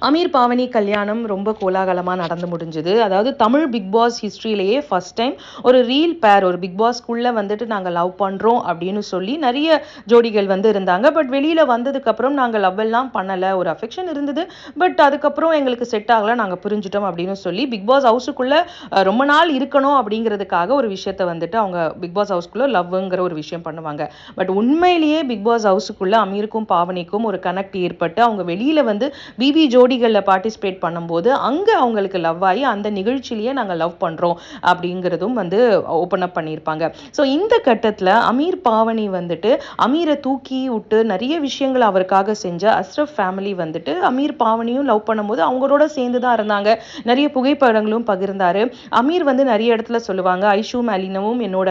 அமீர் பாவனி கல்யாணம் ரொம்ப கோலாகலமாக நடந்து முடிஞ்சுது. அதாவது தமிழ் பிக் பாஸ் ஹிஸ்ட்ரியிலேயே ஃபர்ஸ்ட் டைம் ஒரு ரீல் பேர் ஒரு பிக் பாஸ்க்குள்ளே வந்துட்டு நாங்கள் லவ் பண்ணுறோம் அப்படின்னு சொல்லி நிறைய ஜோடிகள் வந்து இருந்தாங்க. பட் வெளியில் வந்ததுக்கப்புறம் நாங்கள் லவ் எல்லாம் பண்ணலை, ஒரு அஃபெக்ஷன் இருந்தது, பட் அதுக்கப்புறம் எங்களுக்கு செட் ஆகலை, நாங்கள் பிரிஞ்சுட்டோம் அப்படின்னு சொல்லி பிக் பாஸ் ஹவுஸுக்குள்ளே ரொம்ப நாள் இருக்கணும் அப்படிங்கிறதுக்காக ஒரு விஷயத்தை வந்துட்டு அவங்க பிக் பாஸ் ஹவுஸ்க்குள்ளே லவ்ங்கிற ஒரு விஷயம் பண்ணுவாங்க. பட் உண்மையிலேயே பிக் பாஸ் ஹவுஸுக்குள்ளே அமீருக்கும் பாவனிக்கும் ஒரு கனெக்ட் ஏற்பட்டு அவங்க வெளியில் வந்து பிபி ஜோடிகளில் பார்ட்டிசிபேட் பண்ணும்போது அங்கே அவங்களுக்கு லவ் ஆகி அந்த நிகழ்ச்சியிலேயே நாங்கள் லவ் பண்ணுறோம் அப்படிங்கிறதும் வந்து ஓப்பன் அப் பண்ணியிருப்பாங்க. ஸோ இந்த கட்டத்தில் அமீர் பாவனி வந்துட்டு அமீரை தூக்கி விட்டு நிறைய விஷயங்கள் அவருக்காக செஞ்ச அஸ்ரஃப் ஃபேமிலி வந்துட்டு அமீர் பாவனியும் லவ் பண்ணும்போது அவங்களோட சேர்ந்து தான் இருந்தாங்க. நிறைய புகைப்படங்களும் பகிர்ந்தாரு. அமீர் வந்து நிறைய இடத்துல சொல்லுவாங்க, ஐஷுவும் அலினாவும் என்னோட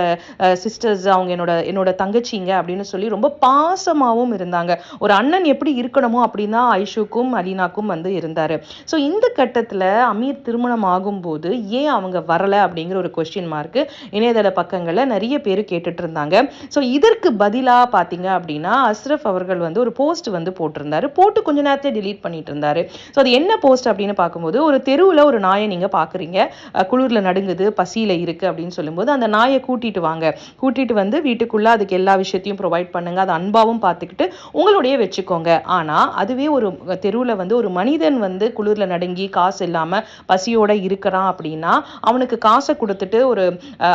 சிஸ்டர்ஸ், அவங்க என்னோட தங்கச்சிங்க அப்படின்னு சொல்லி ரொம்ப பாசமாகவும் இருந்தாங்க. ஒரு அண்ணன் எப்படி இருக்கணுமோ அப்படின்னா ஐஷுக்கும் அலினாக்கும் வந்து இருந்தாரு. ஸோ இந்த கட்டத்தில் அமீர் திருமணம் ஆகும்போது ஏன் அவங்க வரலை அப்படிங்கிற ஒரு கொஸ்டின் மார்க்கு இணையதள பக்கங்களில் நிறைய பேர் கேட்டுட்டு இருந்தாங்க. ஸோ இதற்கு பதிலாக பார்த்தீங்க அப்படின்னா அஸ்ரஃப் அவர்கள் வந்து ஒரு போஸ்ட் வந்து போட்டிருந்தாரு. போட்டு கொஞ்ச நேரத்தை டிலீட் பண்ணிட்டு இருந்தாரு. ஸோ அது என்ன போஸ்ட் அப்படின்னு பார்க்கும்போது, ஒரு தெருவில் ஒரு நாயை நீங்கள் பார்க்குறீங்க, குளிரில் நடுங்குது, பசியில் இருக்குது அப்படின்னு சொல்லும்போது அந்த நாயை கூட்டிட்டு வாங்க, கூட்டிட்டு வந்து வீட்டுக்குள்ளே அதுக்கு எல்லா விஷயத்தையும் ப்ரொவைட் பண்ணுங்க, அது அன்பாவும் பார்த்துக்கிட்டு உங்களுடைய வச்சுக்கோங்க. ஆனால் அதுவே ஒரு தெருவில் வந்து ஒரு மனிதன் வந்து குளிரில் நடுங்கி காசு இல்லாமல் பசியோட இருக்கிறான் அப்படின்னா அவனுக்கு காசை கொடுத்துட்டு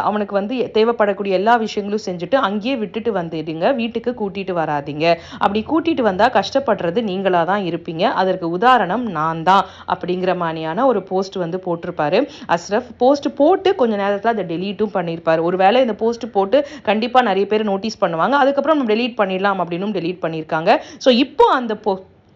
அவனுக்கு வந்து தேவைப்படக்கூடிய எல்லா விஷயங்களும் செஞ்சுட்டு அங்கேயே விட்டுட்டு வந்துடுங்க, வீட்டுக்கு கூட்டிட்டு வராதிங்க. அப்படி கூட்டிட்டு வந்தால் கஷ்டப்படுறது நீங்களாக தான் இருப்பீங்க, அதற்கு உதாரணம் நான் தான் அப்படிங்கிற மாதிரியான ஒரு போஸ்ட் வந்து போட்டிருப்பாரு அஸ்ரஃப். போஸ்ட் போட்டு கொஞ்ச நேரத்தில் அதை டெலீட்டும் பண்ணியிருப்பாரு. ஒருவேளை இந்த போஸ்ட் போட்டு கண்டிப்பாக நிறைய பேர் நோட்டீஸ் பண்ணுவாங்க, அதுக்கப்புறம் நம்ம டெலீட் பண்ணிடலாம் அப்படின்னு டெலீட் பண்ணியிருக்காங்க. ஸோ இப்போ அந்த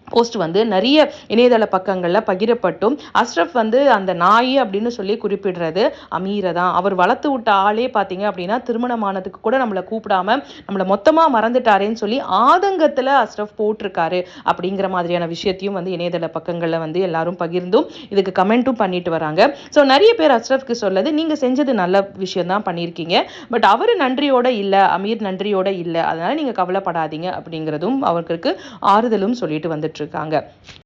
போஸ்ட் வந்து நிறைய இணையதள பக்கங்களில் பகிரப்பட்டும் அஸ்ரஃப் வந்து அந்த நாய் அப்படின்னு சொல்லி குறிப்பிடுறது அமீரை தான். அவர் வளர்த்து விட்ட ஆளே பார்த்தீங்க அப்படின்னா திருமணமானதுக்கு கூட நம்மளை கூப்பிடாம நம்மளை மொத்தமாக மறந்துட்டாரேன்னு சொல்லி ஆதங்கத்தில் அஸ்ரஃப் போட்டிருக்காரு அப்படிங்கிற மாதிரியான விஷயத்தையும் வந்து இணையதள பக்கங்களில் வந்து எல்லாரும் பகிர்ந்தும் இதுக்கு கமெண்ட்டும் பண்ணிட்டு வராங்க. ஸோ நிறைய பேர் அஸ்ரஃப்க்கு சொல்லது, நீங்கள் செஞ்சது நல்ல விஷயம் தான் பண்ணியிருக்கீங்க, பட் அவர் நன்றியோட இல்லை, அமீர் நன்றியோட இல்லை, அதனால நீங்கள் கவலைப்படாதீங்க அப்படிங்கிறதும் அவருக்கு ஆறுதலும் சொல்லிட்டு வந்துட்டு இருக்காங்க.